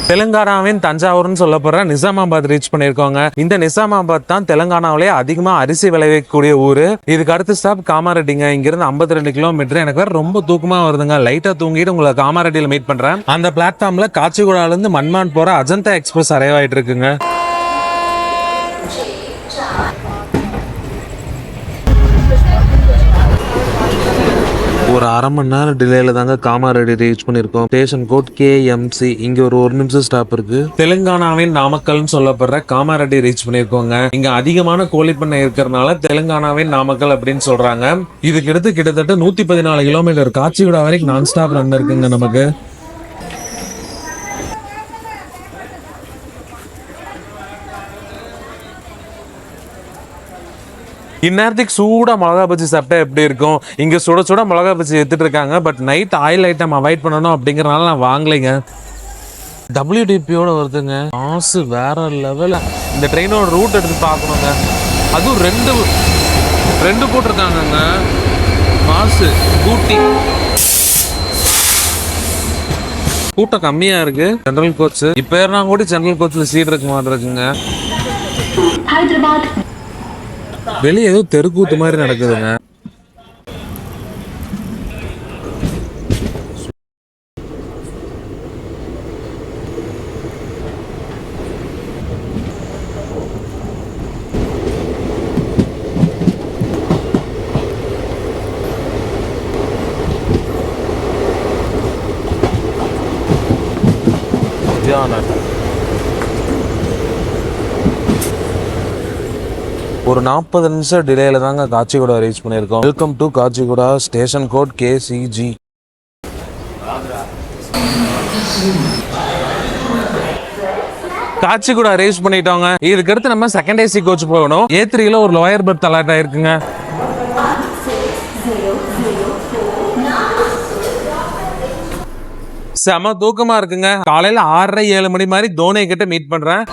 தெலுங்கானாவின் தஞ்சாவூர்னு சொல்லப்படுற நிசாமாபாத் ரீச் பண்ணிருக்கோங்க. இந்த நிசாமாபாத் தான் தெலுங்கானாவிலே அதிகமா அரிசி விளைவிக்கக்கூடிய ஊரு. இதுக்கு அடுத்த ஸ்டாப் காமாரெட்டிங்க. இங்க இருந்து 52 கிலோமீட்டர். எனக்கு வேற ரொம்ப தூக்கமா வருதுங்க. லைட்டா தூங்கிட்டு உங்களை காமாரெட்டியில மீட் பண்றேன். அந்த பிளாட்ஃபார்ம்ல காச்சிகுடால இருந்து மன்மான் போற அஜந்தா எக்ஸ்பிரஸ் அரைவ் ஆயிட்டு இருக்குங்க. ஒரு அரை மணி நேரம் டிலேல தாங்க காமாரெட்டி ரீச் பண்ணிருக்கோம். Station code KMC. இங்க ஒரு நிமிஷம் ஸ்டாப் இருக்கு. தெலுங்கானாவின் நாமக்கல்னு சொல்லப்படுற காமாரெட்டி ரீச் பண்ணிருக்கோங்க. இங்க அதிகமான கோழி பண்ணை இருக்கிறதுனால தெலுங்கானாவின் நாமக்கல் அப்படின்னு சொல்றாங்க. இதுக்கு எடுத்து கிட்டத்தட்ட 114 கிலோமீட்டர் காச்சிகுடா வரைக்கும் நான் ஸ்டாப் ரன் இருக்குங்க நமக்கு. இந்நேரத்துக்கு சூடா மிளகா பஜ்ஜி சாப்பிட்டா எப்படி இருக்கும்? இங்க சுட சுட மிளகா பஜ்ஜி எடுத்துட்டு இருக்காங்க. But night oil item avoid பண்ணணும் அப்படிங்கறதுனால நான் வாங்கலைங்க. WDPயோட வருதுங்க. காசு வேற லெவல். இந்த ட்ரெயினோட ரூட் எடுத்து பார்க்கணுங்க. அதுவும் ரெண்டு போட்டிருக்காங்கங்க. மாசு ஊட்டி. கூட்டம் கம்மியா இருக்கு. ஜெனரல் கோச் இப்ப ஏறினா கூட ஜெனரல் கோச்ல சீட் இருக்க மாட்டிருக்குங்க. Hyderabad. வெளியே ஏதோ தெருக்கூத்து மாதிரி நடக்குதுங்க. ஒரு 40 நிமிஷம் டிலேல தாங்க காச்சிகுடா ரீச் பண்ணியிருக்கோம். Welcome to Kacheguda. Station code KCG. Kacheguda reach பண்ணிட்டோங்க. இதுக்கு அடுத்து நம்ம செகண்ட் AC கோச் போகணும். A3ல ஒரு லோயர் பெர்த் அலாட் ஆயிருக்குங்க. செம தூக்கமா இருக்குங்க. காலையில 6:30-7 மணி மாதிரி தோனி கிட்ட மீட் பண்றேன்.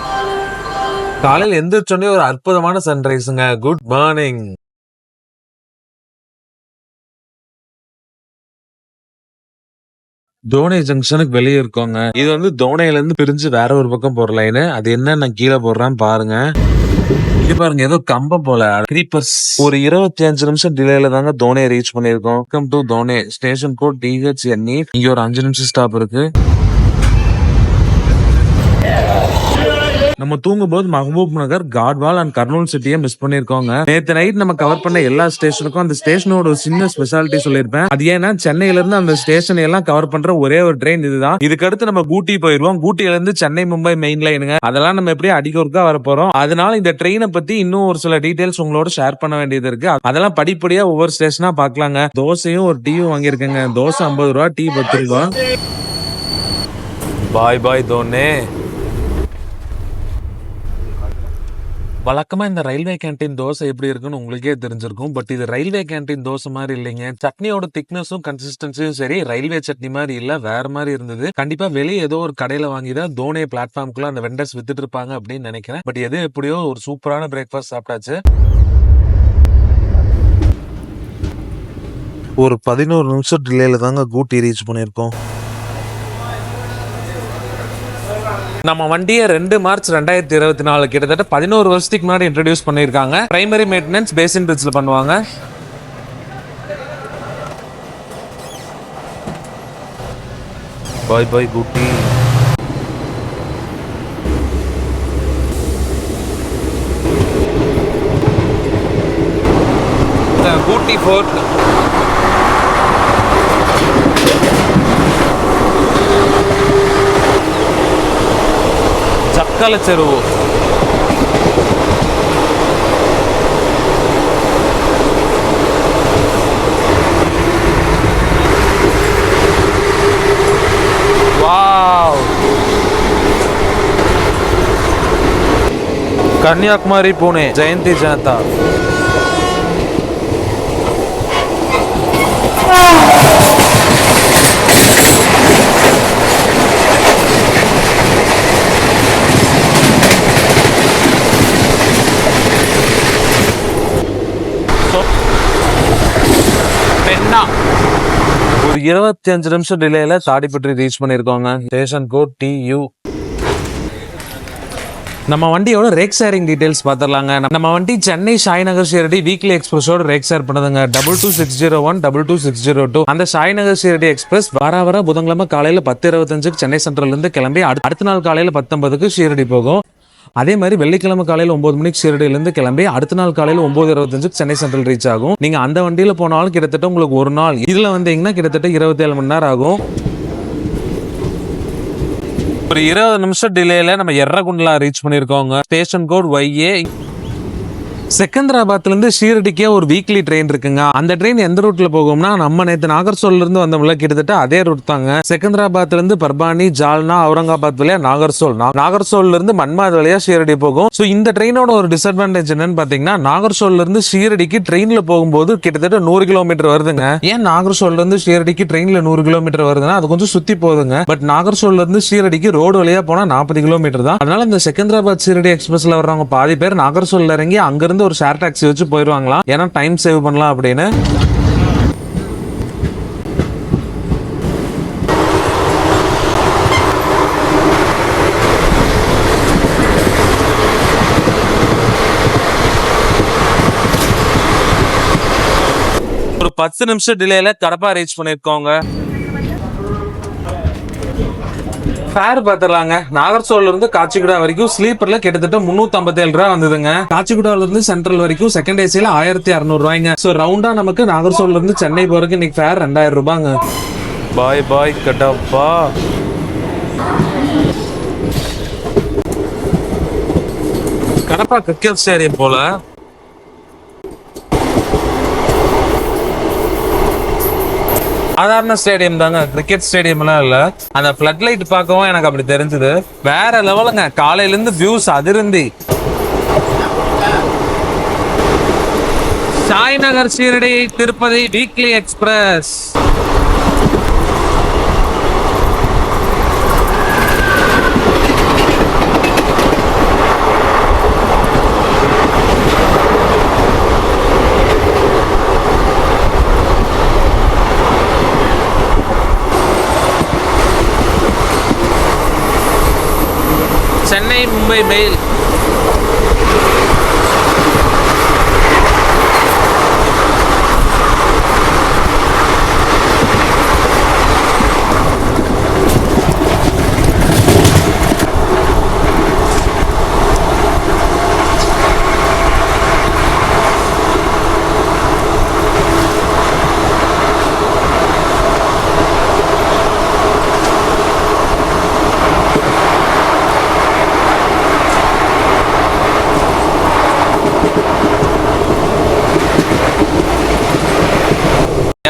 காலையில் எந்திரிச்சோடனே ஒரு அற்புதமான சன்ரைஸுங்க. Good morning. தோனி ஜங்ஷனுக்கு வெளியே இருக்கோங்க. இது வந்து தோனையில இருந்து பிரிஞ்சு வேற ஒரு பக்கம் போற லைனு. அது என்ன நான் கீழே போடுறேன் பாருங்க. இது பாருங்க ஏதோ கம்பம் போல கிரீப்பர்ஸ். ஒரு 25 நிமிஷம் டிலேல தாங்க தோனியை ரீச் பண்ணிருக்கோம். Welcome to Dhone. Station code DHNE. இங்க ஒரு 5 நிமிஷம் ஸ்டாப் இருக்கு. நம்ம தூங்கும் போது மஹபூப் நகர், காட்வால் அண்ட் கர்னூல் சிட்டியை மிஸ் பண்ணிருக்கோங்க. நேத்து நைட் நம்ம கவர் பண்ண எல்லா ஸ்டேஷனுக்கும் அந்த ஸ்டேஷனோட ஒரு சின்ன ஸ்பெஷாலிட்டி சொல்லியிருப்பேன். அது ஏன்னா சென்னையில இருந்து அந்த ஸ்டேஷன் எல்லாம் கவர் பண்ற ஒரே ஒரு ட்ரெயின் இதுதான். இதுக்கு அடுத்து நம்ம ஊட்டி போயிருவோம். ஊட்டியில இருந்து சென்னை மும்பை மெயின் லைனுங்க. அதெல்லாம் நம்ம எப்படியும் அடிக்கொருக்கா வர போறோம். அதனால இந்த ட்ரெயினை பத்தி இன்னும் ஒரு சில டீடைல்ஸ் உங்களோட ஷேர் பண்ண வேண்டியது இருக்கு. அதெல்லாம் படிப்படியா ஒவ்வொரு ஸ்டேஷனா பாக்கலாங்க. தோசையும் ஒரு டீயும் வாங்கியிருக்கேங்க. தோசை 50 ரூபா, டீ 10 ரூபா. பாய் பாய் தோனே. வழக்கமா இந்த ரயில்வே கேண்டீன் தோசை எப்படி இருக்குன்னு உங்களுக்கே தெரிஞ்சிருக்கும். பட் இது ரயில்வே கேண்டீன் தோசை மாதிரி இல்லைங்க. சட்னியோட திக்னஸும் கன்சிஸ்டன்சியும் சரி ரயில்வே சட்னி மாதிரி இல்ல, வேற மாதிரி இருந்தது. கண்டிப்பா வெளியே ஏதோ ஒரு கடையில வாங்கிதான் தோனி பிளாட்ஃபார்முக்குள்ள அந்த வெண்டர்ஸ் வித்துட்டு இருப்பாங்க அப்படின்னு நினைக்கிறேன். பட் எது எப்படியோ ஒரு சூப்பரான பிரேக்ஃபாஸ்ட் சாப்பிட்டாச்சு. ஒரு 11 நிமிஷம் டிலேல தாங்க ஊட்டி ரீச் பண்ணிருக்கோம். நம்ம வண்டியை 2 மார்ச் 2024 கிட்டத்தட்ட 11 வருஷத்துக்கு முன்னாடி இன்ட்ரடியூஸ் பண்ணியிருக்காங்க. பிரைமரி மெயின்டெனன்ஸ் பேசின் பிரிட்ஜ்ல பண்ணுவாங்க. பாய் பாய் ஊட்டி. ஊட்டி ஃபோர்ட் తక్కల చెరువు. వావ్. కన్యాకుమారి పూణే జయంతి జనత. பெண்ணா ஒரு 25 நிமிஷம் டிலேல தாடிப்பட்டி ரீச் பண்ணிருக்கோங்க. Station code TU. நம்ம வண்டியோட ரேக் ஷேரிங் டீடைல்ஸ் பார்த்துடலாங்க. நம்ம வண்டி சென்னை சாய்நகர் ஷீரடி வீக்லி எக்ஸ்பிரஸோட ரேக் ஷேர் பண்ணுதுங்க. 22601 22602. அந்த சாய்நகர் ஷீரடி எக்ஸ்பிரஸ் வார புதன்கிழமை காலையில 10:25 சென்னை சென்ட்ரல் இருந்து கிளம்பி அடுத்த நாள் காலையில 10:50 ஷீரடி போகும். அதே மாதிரி வெள்ளிக்கிழமை காலையில 9 மணிக்கு ஷீரடியிலிருந்து கிளம்பி அடுத்த நாள் காலையில 9:25 சென்னை சென்ட்ரல் ரீச் ஆகும். நீங்க அந்த வண்டியில போனாலும் கிட்டத்தட்ட உங்களுக்கு ஒரு நாள், இதுல வந்தீங்கன்னா கிட்டத்தட்ட 27 மணி நேரம் ஆகும். ஒரு 20 நிமிஷம் டிலேல நம்ம எர்ரகுண்டலா ரீச் பண்ணிருக்கோங்க. Station code YA. செகந்திராபாத்ல இருந்து ஷீரடிக்கே ஒரு வீக்லி ட்ரெயின் இருக்குங்க. அந்த ட்ரெயின் எந்த ரூட்ல போகும்னா, நம்ம நேற்று நாகர்சோல்ல இருந்து வந்தோம்ல, கிட்டத்தட்ட அதே ரூட் தாங்க. செகந்திராபாத்ல இருந்து பர்பானி, ஜால்னா, அவுரங்காபாத் வழியா நாகர்சோல், நாகர்சோல்ல இருந்து மன்மாத் வழியா ஷீரடி போகும். ஸோ இந்த ட்ரெயினோட ஒரு டிஸ்அட்வான்டேஜ் என்னன்னு பாத்தீங்கன்னா, நாகர்சோல்ல இருந்து ஷீரடிக்கு ட்ரெயின்ல போகும்போது கிட்டத்தட்ட 100 கிலோமீட்டர் வருதுங்க. ஏன் நாகர்சோல்ல இருந்து ஷீரடிக்கு ட்ரெயின்ல 100 கிலோமீட்டர் வருதுன்னா, அது கொஞ்சம் சுத்தி போகுதுங்க. பட் நாகர்சோல்ல இருந்து ஷீரடிக்கு ரோடு வழியா போனா 40 கிலோமீட்டர் தான். அதனால இந்த செகந்திராபாத் ஷீரடி எக்ஸ்பிரஸ்ல வர்றவங்க பாதி பேர் நாகர்சோல்ல இறங்கி அங்கிருந்து ஒரு ஷேர் டாக்ஸி வச்சு போயிருவாங்களா, ஏன்னா டைம் சேவ் பண்ணலாம் அப்படின்னு. ஒரு 10 நிமிஷம் டிலேல கடப்பா ரீச் பண்ணிருக்கோங்க. ஃபேர் பாத்துடலாங்க. நாகர்சோல்ல இருந்து காச்சிகுடா வரைக்கும் ஸ்லீப்பர்ல கிட்டத்தட்ட 357 ரூபா வந்ததுங்க. காச்சிகுடால இருந்து சென்ட்ரல் வரைக்கும் செகண்ட் ஏசில 1600 ரூபாய்ங்க. சோ ரவுண்டா நமக்கு நாகர்சோல்ல இருந்து சென்னை போறதுக்கு இன்னைக்கு ஃபேர் 2000 ரூபாங்க. பாய் கடப்பா. கடப்பா கிரிக்கெட் ஸ்டேடியம் போல. சாதாரண ஸ்டேடியம் தாங்க, கிரிக்கெட் ஸ்டேடியம் எல்லாம் இல்ல. அந்த பிளட் லைட் பார்க்கவும் எனக்கு அப்படி தெரிஞ்சது. வேற லெவலுங்க. காலையில இருந்து வியூஸ் அதிருந்தி. Sainagar Shirdi Tirupati weekly express. Chennai Mumbai mail.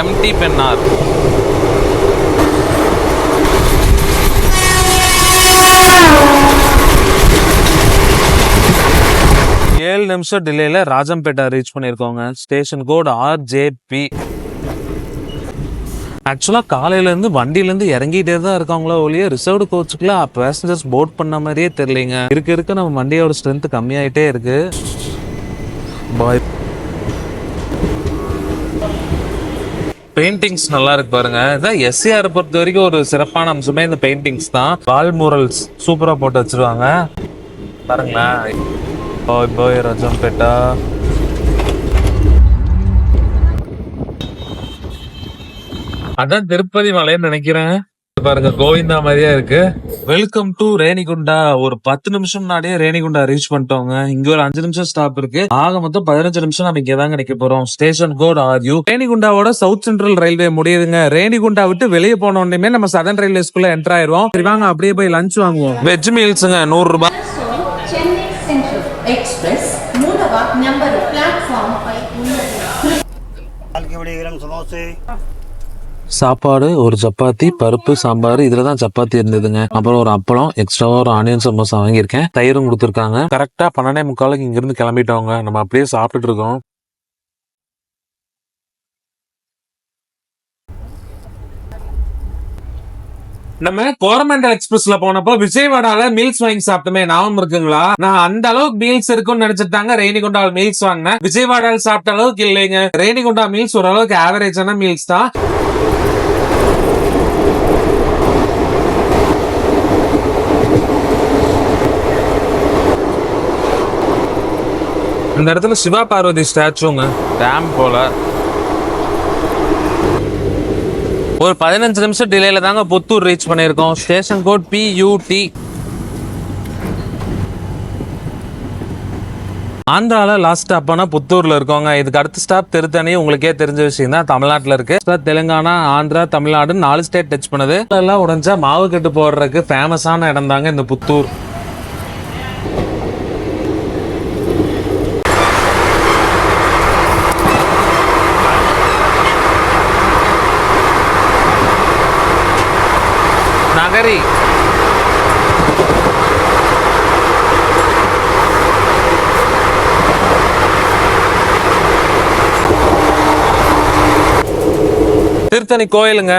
MT Pennar. ஏழு நிமிஷம் டிலேல ராஜம்பேட்டா ரீச் பண்ணிருக்கோங்க. Station code RJP. ஆக்சுவலா காலையில இருந்து வண்டியில இருந்து இறங்கிட்டே தான் இருக்காங்களோ ஒழிய ரிசர்வ்டு கோச்சுக்குள்ள பேசஞ்சர்ஸ் போர்ட் பண்ண மாதிரியே தெரியலங்க. இருக்க நம்ம வண்டியோட ஸ்ட்ரென்த் கம்மியாயிட்டே இருக்கு. பாய். பெயிண்டிங்ஸ் நல்லா இருக்கு பாருங்க. இதான் SCR பொறுத்த வரைக்கும் ஒரு சிறப்பான அம்சமே இந்த பெயிண்டிங்ஸ் தான். வால் மூரல்ஸ் சூப்பரா போட்டு வச்சிருவாங்க பாருங்களேன். பாய் ராஜம்பேட்டா. அதான் திருப்பதி மலைன்னு நினைக்கிறேன். பாருங்க கோவிந்தா மாதிரியா இருக்கு. Welcome to Renigunta. ஒரு 10 நிமிஷம் முன்னாடியே ரேணிகுண்டா ரீச் பண்ணிட்டோங்க. இங்க ஒரு 5 நிமிஷம் ஸ்டாப் இருக்கு. ஆக மொத்தம் 15 நிமிஷம் நம்ம இங்க தாங்க நிக்க போறோம். Station code RU. ரேணிகுண்டாவோட சவுத் சென்ட்ரல் ரயில்வே முடியுதுங்க. ரேணிகுண்டா விட்டு வெளியே போன உடனே நம்ம சதர்ன் ரயில்வே ஸ்கூல்ல என்டர் ஆயிருவோம். சரி வாங்க அப்படியே போய் லஞ்ச் வாங்குவோம். வெஜ் மீல்ஸுங்க 100 ரூபாய். ಎಕ್ಸ್‌ಪ್ರೆಸ್ ಮೂಲವ ನಂಬರ್ ಪ್ಲಾಟ್‌ಫಾರ್ಮ್ ಪೈ ఉన్నది. பால்கி வடிகிறேன் சமோசை சாப்பாடு ஒரு சப்பாத்தி பருப்பு சாம்பார் இதுல தான் சப்பாத்தி இருந்ததுங்க. அப்புறம் ஒரு அப்பளம் எக்ஸ்ட்ராவா ஒரு ஆனியன் சமோசா வாங்கியிருக்கேன். தயிரும் கொடுத்துருக்காங்க. கரெக்டா 12:45 இங்க இருந்து கிளம்பிட்டோங்க. நம்ம அப்படியே சாப்பிட்டுட்டு இருக்கோம். நம்ம கோரமண்டல் எக்ஸ்பிரஸ்ல போனப்போ விஜயவாடால மீல்ஸ் வாங்கி சாப்பிட்டோமே ஞாபகம் இருக்குங்களா? நான் அந்த அளவுக்கு மீல்ஸ் இருக்கும்னு நினைச்சிட்டாங்க ரேணிகுண்டா மீல்ஸ் வாங்கினேன். விஜயவாடால சாப்பிட்ட அளவுக்கு இல்லைங்க. ரேணிகுண்டா மீல்ஸ் ஓரளவுக்கு ஆவரேஜான மீல்ஸ் தான். இந்த இடத்துல சிவா பார்வதி ஸ்டாச்சுங்க. டேம் போல ஒரு 15 நிமிஷம் டிலேல தாங்க புத்தூர் ரீச் பண்ணியிருக்கோம். Station code PUT. ஆந்திரால லாஸ்ட் ஸ்டாப்னா புத்தூர்ல இருக்கோங்க. இதுக்கு அடுத்த ஸ்டாப் திருத்தணி. உங்களுக்கே தெரிஞ்ச விஷயம் தான். தமிழ்நாட்டுல இருக்கு. தெலுங்கானா, ஆந்திரா, தமிழ்நாடு 4 ஸ்டேட் டச் பண்ணுது. எல்லாம் உடஞ்சா மாவு கட்டு போடுறதுக்கு ஃபேமஸான இடம் தாங்க இந்த புத்தூர். நகரி திருத்தணி கோயிலுங்க.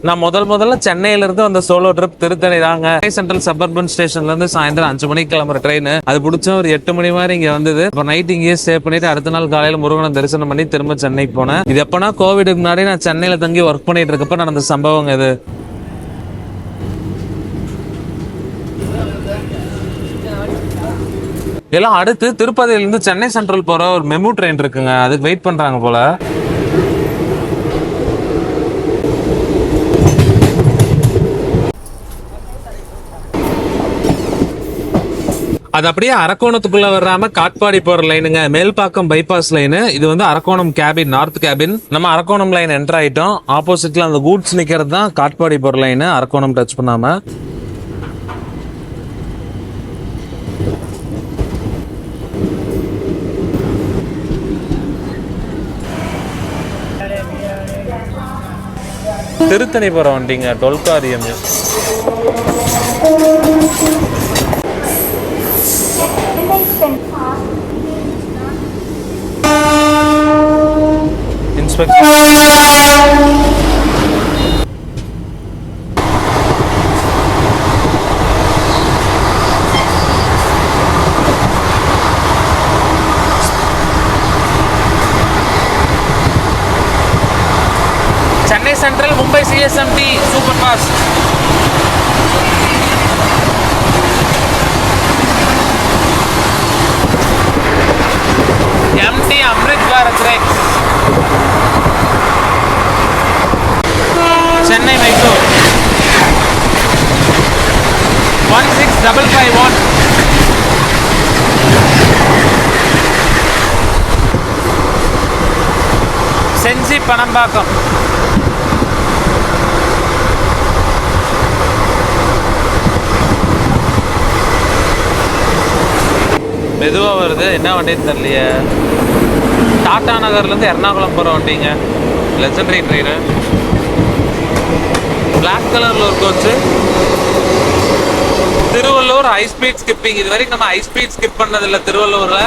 நான் முதல்ல சென்னையில இருந்து வந்த சோலோ ட்ரிப் திருத்தணி தாங்க. சென்ட்ரல் சபர்பன் ஸ்டேஷன்ல இருந்து சாயந்தரம் 5 மணிக்கு கிளம்புற ட்ரெயின். அது பிடிச்ச ஒரு 8 மணி மாதிரி இங்க வந்தது. இப்போ நைட் இங்கேயே ஸ்டே பண்ணிட்டு அடுத்த நாள் காலையில முருகனை தரிசனம் பண்ணி திரும்ப சென்னைக்கு போனேன். இது எப்பனா கோவிடுக்கு முன்னாடி நான் சென்னையில தங்கி ஒர்க் பண்ணிட்டு இருக்கப்ப நடந்த சம்பவம் இது. எல்லாம் அடுத்து திருப்பதியில இருந்து சென்னை சென்ட்ரல் போற ஒரு மெமு ட்ரெயின் இருக்குங்க. அதுக்கு வெயிட் பண்றாங்க போல. அது அப்படியே அரக்கோணத்துக்குள்ள வராம காட்பாடி போற லைனுங்க. Melpakkam bypass line. இது வந்து அரக்கோணம் கேபின், நார்த் கேபின். நம்ம அரக்கோணம் லைன் என்டர் ஆயிட்டோம். ஆப்போசிட்ல அந்த கூட்ஸ் நிக்கிறது தான் காட்பாடி போற லைனு. அரக்கோணம் டச் பண்ணாம திருத்தணி போற வண்டிங்க. டொல்காரியம் inspector. Chennai central Mumbai CSMT super fast. MT Amrit Bharat ex. Chennai Mysore 16551. Senji Panambakkam. மெதுவா வருது. என்ன வண்டின்னு தெரியலையே. டாடா நகர்ல இருந்து எர்ணாகுளம் போற வண்டிங்க. Legendary train. பிளாக் கலர்ல ஒரு coach. Tiruvallur high speed skipping. இது வரைக்கும் நம்ம ஹை ஸ்பீட் ஸ்கிப் பண்ணதில்லை திருவள்ளூர்ல.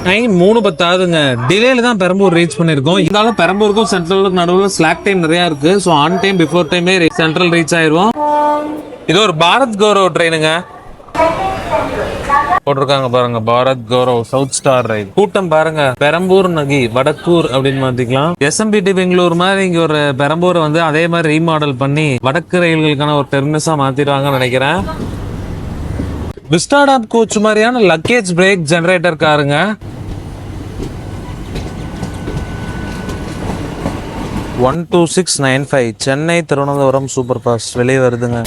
டைம் 3:10 ஆகுதுங்க. டிலேல தான் பெரம்பூர் ரீச் பண்ணிருக்கோம். இருந்தாலும் பெரம்பூருக்கும் சென்ட்ரலுக்கும் நடுவில் ஸ்லாக் டைம் நிறைய இருக்கு. ஸோ ஆன் டைம் பிஃபோர் டைமே சென்ட்ரல் ரீச் ஆயிடுவோம். இது ஒரு பாரத் கௌரவ் ட்ரெயினுங்க. போட்டிருக்காங்க பாருங்க, பாரத் கௌரவ் சவுத் ஸ்டார் ரயில். கூட்டம் பாருங்க, பெரம்பூர் நகி வடக்கூர் அப்படின்னு மாத்திக்கலாம். எஸ்எம்பிடி பெங்களூர் மாதிரி இங்க ஒரு பெரம்பூரை வந்து அதே மாதிரி ரீமாடல் பண்ணி வடக்கு ரயில்களுக்கான ஒரு டெர்மினஸா மாத்திடுவாங்கன்னு நினைக்கிறேன். விஸ்டாடாப் கோச் மாதிரியான லக்கேஜ் பிரேக் ஜெனரேட்டர் காருங்க. One 2695 Chennai Thiruvananthapuram super fast வெளியே வருதுங்க.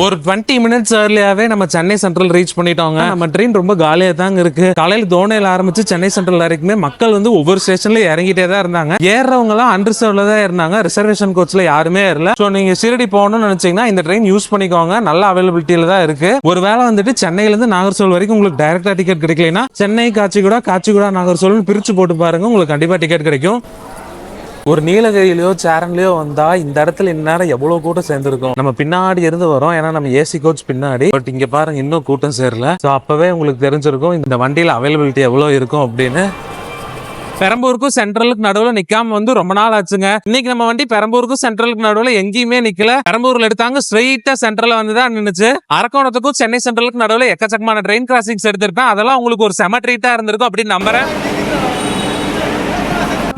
ஒரு 20 மினிட்ஸ் ஏர்லியாவே நம்ம சென்னை சென்ட்ரல் ரீச் பண்ணிட்டோங்க. நம்ம ட்ரெயின் ரொம்ப காலியா தாங்க இருக்கு. காலையில தோணையில ஆரம்பிச்சு சென்னை சென்ட்ரல் வரைக்குமே மக்கள் வந்து ஒவ்வொரு ஸ்டேஷன்ல இறங்கிட்டே தான் இருந்தாங்க. ஏறவங்க எல்லாம் அன்ரிசர்வ்ல தான் இருந்தாங்க. ரிசர்வேஷன் கோச்ல யாருமே ஏறல. சோ நீங்க ஷீரடி போகணும்னு நினைச்சீங்கன்னா இந்த ட்ரெயின் யூஸ் பண்ணிக்கோங்க. நல்ல அவைலபிலிட்டியில தான் இருக்கு. ஒருவேளை வந்துட்டு சென்னையில இருந்து நாகர்கோவில் வரைக்கும் உங்களுக்கு டைரக்டா டிக்கெட் கிடைக்கலனா சென்னை காச்சிகுடா நாகர்கோவில் பிரிச்சு போட்டு பாருங்க, உங்களுக்கு கண்டிப்பா டிக்கெட் கிடைக்கும். ஒரு நீலகிரியிலயோ சேரன்லயோ வந்தா இந்த இடத்துல இந்நேரம் எவ்வளவு கூட்டம் சேர்ந்துருக்கும். நம்ம பின்னாடி இருந்து வரோம், ஏன்னா நம்ம ஏசி கோச் பின்னாடி. பட் இங்க பாருங்க இன்னும் கூட்டம் சேரல. ஸோ அப்பவே உங்களுக்கு தெரிஞ்சிருக்கும் இந்த வண்டியில அவைலபிலிட்டி எவ்வளவு இருக்கும் அப்படின்னு. பெரம்பூருக்கும் சென்ட்ரலுக்கு நடுவில் நிக்காம வந்து ரொம்ப நாள் ஆச்சுங்க. இன்னைக்கு நம்ம வண்டி பெரம்பூருக்கும் சென்ட்ரலுக்கு நடுவில் எங்கேயுமே நிக்கல. பெரம்பூர்ல எடுத்தாங்க, ஸ்ட்ரெயிட்டா சென்ட்ரல்ல வந்துதான் நின்னுச்சு. அரக்கோணத்துக்கும் சென்னை சென்ட்ரலுக்கு நடுவில் எக்கச்சக்கமான ட்ரெயின் கிராசிங்ஸ் எடுத்திருப்பேன். அதெல்லாம் உங்களுக்கு ஒரு செம ட்ரீட்டா இருந்திருக்கும் அப்படின்னு நம்புறேன்.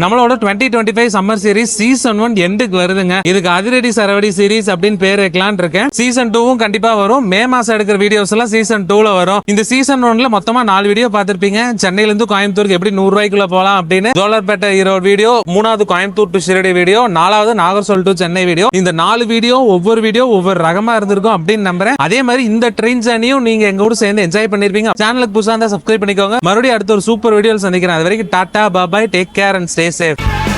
நம்மளோட 2025 சம்மர் சீரிஸ் சீசன் 1 எண்டுக்கு வருதுங்க. இதுக்கு அதிரடி சரவடி சீரிஸ் அப்படின்னு பேர் வைக்கலான் இருக்கேன். சீசன் 2வும் கண்டிப்பா வரும். மே மாசம் எடுக்கிற வீடியோஸ் எல்லாம் சீசன் 2ல வரும். இந்த சீசன் 1ல மொத்தமா 4 வீடியோ பார்த்திருப்பீங்க. சென்னையில இருந்து கோயம்புத்தூருக்கு எப்படி 100 ரூபாய்க்குள்ள போலாம் அப்படின்னு. ஜோலார்பேட்டை ஈரோடு வீடியோ, 3வது கோயம்புத்தூர் டு ஷிரடி வீடியோ, 4வது நாகர்கோவில் டு சென்னை வீடியோ. இந்த 4 வீடியோ ஒவ்வொரு ரகமா இருந்திருக்கும் அப்படின்னு நம்புறேன். அதே மாதிரி இந்த ட்ரெயின் ஜர்னியும் நீங்க எங்க கூட சேர்ந்து என்ஜாய் பண்ணிருப்பீங்க. சேனலுக்கு புதுசா இருந்தா சப்ஸ்கிரைப் பண்ணிக்கோங்க. மறுபடியும் அடுத்த ஒரு சூப்பர் வீடியோல சந்திக்கிறேன். அது வரைக்கும் tata bye, take care and stay safe.